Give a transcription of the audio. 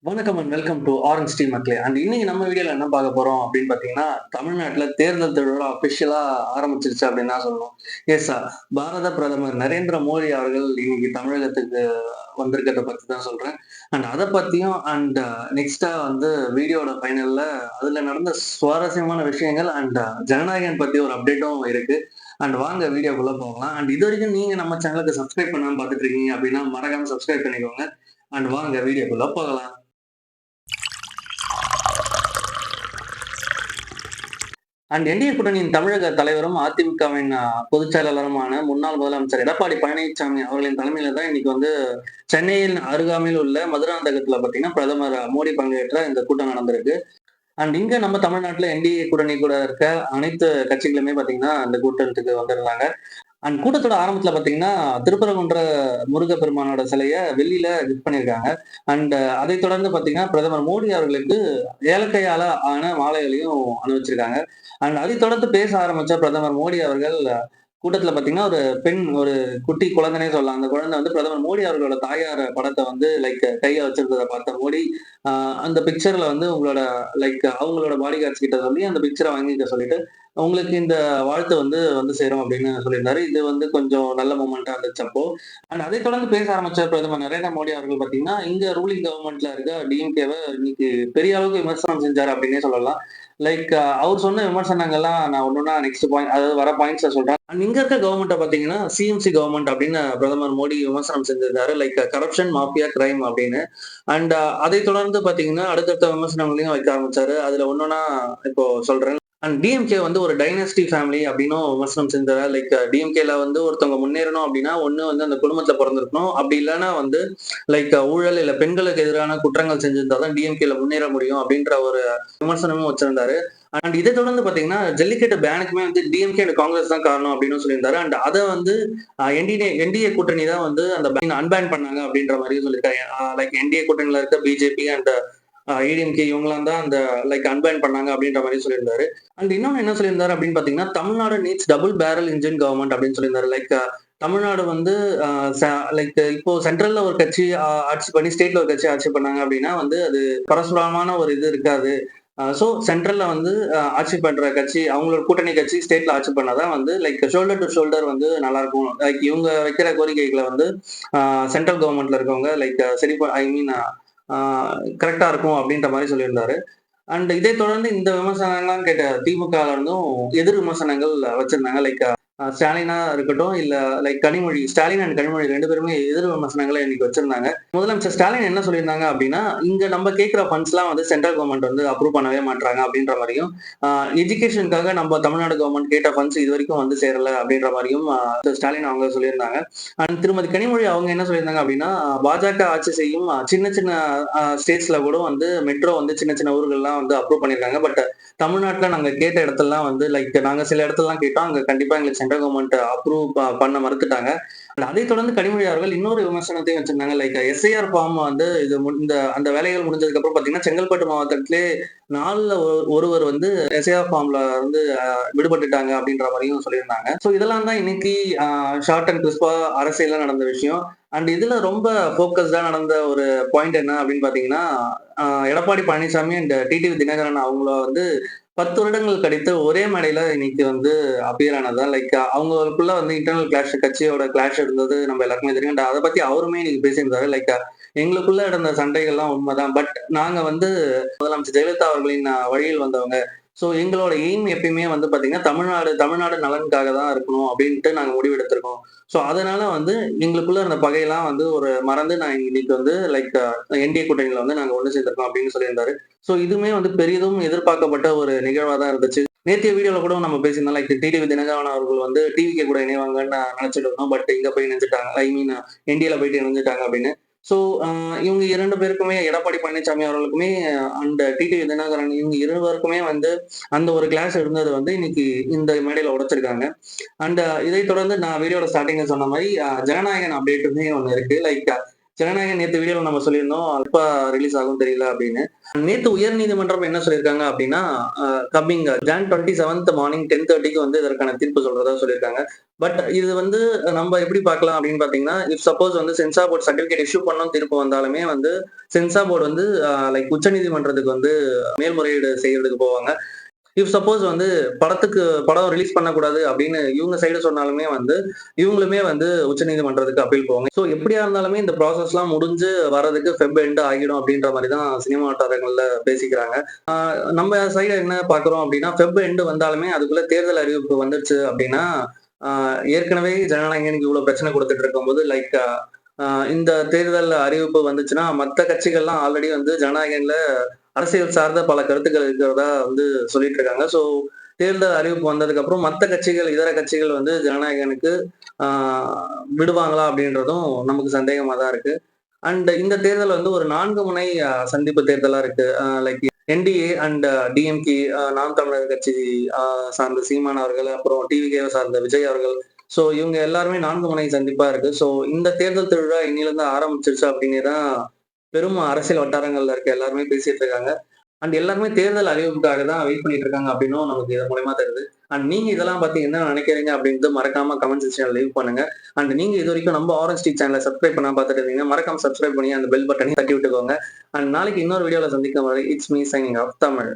வணக்கம் and welcome to orange tea மக்களே. And இன்னைக்கு நம்ம வீடியோல என்ன பார்க்க போறோம் அப்படின்னு பாத்தீங்கன்னா, தமிழ்நாட்டுல தேர்தல் திருவிழா அபிஷியலா ஆரம்பிச்சிருச்சு அப்படின்னு தான் சொல்லணும். எஸ், பாரத பிரதமர் நரேந்திர மோடி அவர்கள் இன்னைக்கு தமிழகத்துக்கு வந்திருக்கிறத பத்தி தான் சொல்றேன். அண்ட் அதை பத்தியும் அண்ட் நெக்ஸ்டா வந்து வீடியோட ஃபைனல்ல அதுல நடந்த சுவாரஸ்யமான விஷயங்கள் அண்ட் ஜனநாயகன் பத்தி ஒரு அப்டேட்டும் இருக்கு. அண்ட் வாங்க வீடியோக்குள்ள போகலாம். அண்ட் இது வரைக்கும் நீங்க நம்ம சேனலுக்கு சப்ஸ்கிரைப் பண்ணாம பார்த்துட்டு இருக்கீங்க அப்படின்னா மறக்காம சப்ஸ்கிரைப் பண்ணிக்கோங்க. அண்ட் வாங்க வீடியோக்குள்ள போகலாம். அண்ட் என்டிஏ கூட்டணியின் தமிழக தலைவரும் அதிமுகவின் பொதுச் செயலாளருமான முன்னாள் முதலமைச்சர் எடப்பாடி பழனிசாமி அவர்களின் தலைமையில தான் இன்னைக்கு வந்து சென்னையின் அருகாமையில் உள்ள மதுராந்தகத்துல பாத்தீங்கன்னா பிரதமர் மோடி பங்கேற்ற இந்த கூட்டம் நடந்திருக்கு. அண்ட் இங்க நம்ம தமிழ்நாட்டுல என்டிஏ கூட்டணி கூட இருக்க அனைத்து கட்சிகளுமே பாத்தீங்கன்னா அந்த கூட்டத்துக்கு வந்திருந்தாங்க. அண்ட் கூட்டத்தோட ஆரம்பத்துல பாத்தீங்கன்னா திருப்பரங்குன்ற முருகப்பெருமானோட சிலைய வெள்ளியில கிஃப்ட் பண்ணியிருக்காங்க. அண்ட் அதை தொடர்ந்து பாத்தீங்கன்னா பிரதமர் மோடி அவர்களுக்கு ஏலக்கையால ஆன மாலைகளையும் அணிவிச்சிருக்காங்க. அண்ட் அதை தொடர்ந்து பேச ஆரம்பிச்ச பிரதமர் மோடி அவர்கள் கூட்டத்துல பாத்தீங்கன்னா ஒரு பெண், ஒரு குட்டி குழந்தைனே சொல்லலாம். அந்த குழந்தை வந்து பிரதமர் மோடி அவர்களோட தாயார் படத்தை வந்து லைக் கையில வச்சிருந்ததை பார்த்த மோடி, அந்த பிக்சர்ல வந்து உங்களோட லைக் அவங்களோட பாடி கார்ட்ஸ் கிட்ட சொல்லி அந்த பிக்சரை வாங்கிக்க சொல்லிட்டு உங்களுக்கு இந்த வாழ்த்து வந்து வந்து சேரும் அப்படின்னு சொல்லியிருந்தாரு. இது வந்து கொஞ்சம் நல்ல மூமெண்டா இருந்துச்சு அப்போ. அண்ட் அதை தொடர்ந்து பேச ஆரம்பிச்ச பிரதமர் நரேந்திர மோடி அவர்கள் பாத்தீங்கன்னா இங்க ரூலிங் கவர்மெண்ட்ல இருக்க டிஎம்கேவை இன்னைக்கு பெரிய அளவுக்கு விமர்சனம் செஞ்சாரு அப்படின்னே சொல்லலாம். லைக் அவர் சொன்ன விமர்சனங்கள்லாம் நான் ஒன்னொன்னா நெக்ஸ்ட் பாயிண்ட், அதாவது வர பாயிண்ட்ஸை சொல்றேன். அண்ட் இங்க இருக்க கவர்மெண்ட்டை பாத்தீங்கன்னா சிஎம்சி கவர்மெண்ட் அப்படின்னு பிரதமர் மோடி விமர்சனம் செஞ்சிருந்தாரு. லைக் கரப்ஷன், மாஃபியா, கிரைம் அப்படின்னு. அண்ட் அதை தொடர்ந்து பாத்தீங்கன்னா அடுத்தடுத்த விமர்சனங்களையும் வைக்க ஆரம்பிச்சாரு. அதுல ஒன்னொன்னா இப்போ சொல்றேன். அண்ட் டிஎம்கே வந்து ஒரு டைனஸ்டி ஃபேமிலி அப்படின்னும் விமர்சனம் செஞ்சாரு. லைக் டிஎம்கேல வந்து ஒருத்தவங்க முன்னேறணும் அப்படின்னா ஒண்ணு வந்து அந்த குடும்பத்துல பிறந்திருக்கணும். அப்படி இல்லைன்னா வந்து லைக் ஊழல் இல்ல பெண்களுக்கு எதிரான குற்றங்கள் செஞ்சிருந்தாதான் டிஎம்கேல முன்னேற முடியும் அப்படின்ற ஒரு விமர்சனமும் வச்சிருந்தாரு. அண்ட் இதை தொடர்ந்து பாத்தீங்கன்னா ஜல்லிக்கட்டு பேனுக்குமே வந்து டிஎம்கே அண்ட் காங்கிரஸ் தான் காரணம் அப்படின்னு சொல்லியிருந்தாரு. அண்ட் அதை வந்து என்டிஏ கூட்டணி தான் வந்து அந்த பேன் அன்பேன் பண்ணாங்க அப்படின்ற மாதிரி சொல்லியிருக்காரு. லைக் என்டிஏ கூட்டணியில இருக்க பிஜேபி அண்ட் ஏடிஎம்கே இவங்கலாம் தான் அந்த லைக் அன்பேன் பண்ணாங்க அப்படின்ற மாதிரி சொல்லியிருந்தாரு. அண்ட் இன்னொன்னு என்ன சொல்லியிருந்தாரு அப்படின்னு பாத்தீங்கன்னா, Tamil Nadu needs double barrel engine government அப்படின்னு சொல்லியிருந்தாரு. லைக் தமிழ்நாடு வந்து லைக் இப்போ சென்ட்ரல்ல ஒரு கட்சி ஆட்சி பண்ணி ஸ்டேட்ல ஒரு கட்சி ஆட்சி பண்ணாங்க அப்படின்னா வந்து அது பரஸ்பரமான ஒரு இது இருக்காது. சோ சென்ட்ரல்ல வந்து ஆட்சி பண்ற கட்சி, அவங்களோட கூட்டணி கட்சி ஸ்டேட்ல ஆட்சி பண்ணாதான் வந்து லைக் ஷோல்டர் டு ஷோல்டர் வந்து நல்லா இருக்கும். லைக் இவங்க வைக்கிற கோரிக்கைகளை வந்து சென்ட்ரல் கவர்மெண்ட்ல இருக்கவங்க லைக் சரி, ஐ மீன் கரெக்டா இருக்கும் அப்படின்ற மாதிரி சொல்லியிருந்தாரு. அண்ட் இதை தொடர்ந்து இந்த விமர்சனங்கள்லாம் கேட்ட திமுக இருந்தும் எதிர் விமர்சனங்கள் வச்சிருந்தாங்க. லைக் ஸ்டாலினா இருக்கட்டும், இல்ல லைக் கனிமொழி, ஸ்டாலின் அண்ட் கனிமொழி 2 பேருமே எதிர் விமர்சனங்களை இன்னைக்கு வச்சிருந்தாங்க. முதலமைச்சர் ஸ்டாலின் என்ன சொல்லியிருந்தாங்க அப்படின்னா, இங்க நம்ம கேட்கிற ஃபண்ட்ஸ்லாம் வந்து சென்ட்ரல் கவர்மெண்ட் வந்து அப்ரூவ் பண்ணவே மாட்டாங்க அப்படின்ற மாதிரியும், எஜுகேஷனுக்காக நம்ம தமிழ்நாடு கவர்மெண்ட் கேட்ட ஃபண்ட்ஸ் இது வரைக்கும் வந்து சேரல அப்படின்ற மாதிரியும் ஸ்டாலின் அவங்க சொல்லியிருந்தாங்க. அண்ட் திருமதி கனிமொழி அவங்க என்ன சொல்லியிருந்தாங்க அப்படின்னா, பாஜக ஆட்சி செய்யும் சின்ன சின்ன ஸ்டேட்ஸ்ல கூட வந்து மெட்ரோ வந்து சின்ன சின்ன ஊர்கள்லாம் வந்து அப்ரூவ் பண்ணியிருக்காங்க. பட் தமிழ்நாட்டுல நாங்க கேட்ட இடத்துலலாம் வந்து லைக் நாங்க சில இடத்துலலாம் கேட்டோம். அங்க கண்டிப்பா எங்களுக்கு சென்ட்ரல் கவர்மெண்ட் அப்ரூவ் பண்ண மறுத்துட்டாங்க. அதை தொடர்ந்து கனிமொழி அவர்கள் இன்னொரு விமர்சனத்தையும் வச்சிருந்தாங்க. லைக் எஸ்ஐஆர் ஃபார்ம் வந்து இது இந்த அந்த வேலைகள் முடிஞ்சதுக்கு அப்புறம் பாத்தீங்கன்னா செங்கல்பட்டு மாவட்டத்திலே 4ல ஒருவர் வந்து எஸ்ஐஆர் ஃபார்ம்ல இருந்து விடுபட்டுட்டாங்க அப்படின்ற மாதிரியும் சொல்லியிருந்தாங்க. சோ இதெல்லாம் தான் இன்னைக்கு ஷார்ட் அண்ட் கிறிஸ்பா அரசியல்ல நடந்த விஷயம். அண்ட் இதுல ரொம்ப போக்கஸ்டா நடந்த ஒரு பாயிண்ட் என்ன அப்படின்னு பாத்தீங்கன்னா, எடப்பாடி பழனிசாமி அண்ட் டிடிவி தினகரன் அவங்கள வந்து 10 வருடங்கள் கழித்து ஒரே மேடையில இன்னைக்கு வந்து அப்பியர் ஆனதா. லைக் அவங்களுக்குள்ள வந்து இன்டர்னல் கிளாஷ், கட்சியோட கிளாஷ் இருந்தது நம்ம எல்லாருக்குமே தெரியும். And அதை பத்தி அவருமே இன்னைக்கு பேசியிருந்தாரு. லைக் எங்களுக்குள்ள நடந்த சண்டைகள்லாம் உண்மைதான். பட் நாங்க வந்து முதலமைச்சர் ஜெயலலிதா அவர்களின் வழியில் வந்தவங்க. சோ எங்களோட எய்ம் எப்பயுமே வந்து பாத்தீங்கன்னா தமிழ்நாடு தமிழ்நாடு நலனுக்காக தான் இருக்கணும் அப்படின்ட்டு நாங்க முடிவெடுத்திருக்கோம். சோ அதனால வந்து எங்களுக்குள்ள இருந்த பகையெல்லாம் வந்து ஒரு மறந்து நான் இன்னைக்கு வந்து லைக் என்டிஏ கூட்டணியில வந்து நாங்க ஒண்ணு சேர்ந்திருக்கோம் அப்படின்னு சொல்லியிருந்தாரு. சோ இதுவுமே வந்து பெரிதும் எதிர்பார்க்கப்பட்ட ஒரு நிகழ்வா தான் இருந்துச்சு. நேற்றைய வீடியோல கூட நம்ம பேசியிருந்தோம். லைக் டிடிவி தினகரன் அவர்கள் வந்து டிவிகே கூட இணைவாங்கன்னு நினைச்சிட்டு இருந்தோம். பட் இங்க போய் இணைஞ்சிட்டாங்க. ஐ மீன் என்டிஏல போயிட்டு இணைஞ்சிட்டாங்க அப்படின்னு. சோ இவங்க 2 பேருக்குமே, எடப்பாடி பழனிசாமி அவர்களுக்குமே அண்ட் டிடிவி தினகரன், இவங்க இருவருக்குமே வந்து அந்த ஒரு கிளாஸ் இருந்தது வந்து இன்னைக்கு இந்த மேடையில உடைச்சிருக்காங்க. அண்ட் இதை தொடர்ந்து நான் வீடியோட ஸ்டார்டிங்ல சொன்ன மாதிரி ஜனநாயகன் அப்டேட்டுமே ஒண்ணு இருக்கு. லைக் ஜனநாயகன் நேத்து வீடியோல நம்ம சொல்லியிருந்தோம். எப்ப ரிலீஸ் ஆகும் தெரியல அப்படின்னு. நேத்து உயர்நீதிமன்றம் என்ன சொல்லியிருக்காங்க அப்படின்னா, கம்மிங் ஜான் 27த் மார்னிங் 10:30க்கு வந்து இதற்கான தீர்ப்பு சொல்றதா சொல்லியிருக்காங்க. பட் இது வந்து நம்ம எப்படி பார்க்கலாம் அப்படின்னு பார்த்தீங்கன்னா, இஃப் சப்போஸ் வந்து சென்சார் போர்ட் சர்டிபிகேட் இஷ்யூ பண்ணணும்னு தீர்ப்பு வந்தாலுமே வந்து சென்சார் போர்ட் வந்து லைக் உச்சநீதிமன்றத்துக்கு வந்து மேல்முறையீடு செய்யறதுக்கு போவாங்க. இஃப் சப்போஸ் வந்து படம் ரிலீஸ் பண்ணக்கூடாது அப்படின்னு இவங்க சைடு சொன்னாலுமே வந்து, இவங்களுமே வந்து உச்சநீதிமன்றத்துக்கு அப்பீல் போவாங்க. ஸோ எப்படியா இருந்தாலுமே இந்த ப்ராசஸ்லாம் முடிஞ்சு வர்றதுக்கு ஃபெப் எண்ட் ஆகிடும் அப்படின்ற மாரி தான் சினிமா வட்டாரங்கள்ல பேசிக்கிறாங்க. நம்ம சைடு என்ன பார்க்குறோம் அப்படின்னா, ஃபெப் எண்ட் வந்தாலுமே அதுக்குள்ள தேர்தல் அறிவிப்பு வந்துருச்சு அப்படின்னா, ஆ ஏற்கனவே ஜனநாயகனுக்கு இவ்வளோ பிரச்சனை குடுத்துட்டு இருக்கும்போது, லைக் இந்த தேர்தல் அறிவிப்பு வந்துச்சுன்னா, மத்த கட்சிகள்லாம் ஆல்ரெடி வந்து ஜனநாயகன்ல அரசியல் சார்ந்த பல கருத்துக்கள் இருக்கிறதா வந்து சொல்லிட்டு இருக்காங்க. ஸோ தேர்தல் அறிவிப்பு வந்ததுக்கு அப்புறம் மத்த கட்சிகள், இதர கட்சிகள் வந்து ஜனநாயகனுக்கு ஆ விடுவாங்களா அப்படின்றதும் நமக்கு சந்தேகமா தான் இருக்கு. அண்ட் இந்த தேர்தல் வந்து ஒரு 4 முனை சந்திப்பு தேர்தலா இருக்கு. லைக் என்டிஏ அண்ட் டிஎம்கே, நாம் தமிழர் கட்சி அ சார்ந்த சீமான் அவர்கள், அப்புறம் டிவிகேவை சார்ந்த விஜய் அவர்கள். ஸோ இவங்க எல்லாருமே 4 முனை சந்திப்பா இருக்கு. ஸோ இந்த தேர்தல் திருவிழா இன்னிலிருந்து ஆரம்பிச்சிருச்சு அப்படின்னு தான் பெரும் அரசியல் வட்டாரங்கள்ல இருக்க எல்லாருமே பேசிட்டு இருக்காங்க. அண்ட் எல்லாருமே தேர்தல் அறிவிப்புக்காக தான் வெயிட் பண்ணிட்டு இருக்காங்க அப்படின்னும் நமக்கு இதன் மூலியமா தெரியுது. அண்ட் நீங்க இதெல்லாம் பத்தி என்ன நினைக்கிறீங்க அப்படின்ட்டு மறக்காம கமெண்ட் செக்ஷன்ல லீவ் பண்ணுங்க. அண்ட் நீங்க இது வரைக்கும் நம்ம ஆரஞ்ச் டீ சேனலை சப்ஸ்கிரைப் பண்ணாம பார்த்துட்டு இருந்தீங்கன்னா மறக்காம சப்ஸ்கிரைப் பண்ணி அந்த பெல் பட்டனையும் தட்டி விட்டுக்கோங்க. அண்ட் நாளைக்கு இன்னொரு வீடியோல சந்திக்கும் வரை it's me signing off Tamil.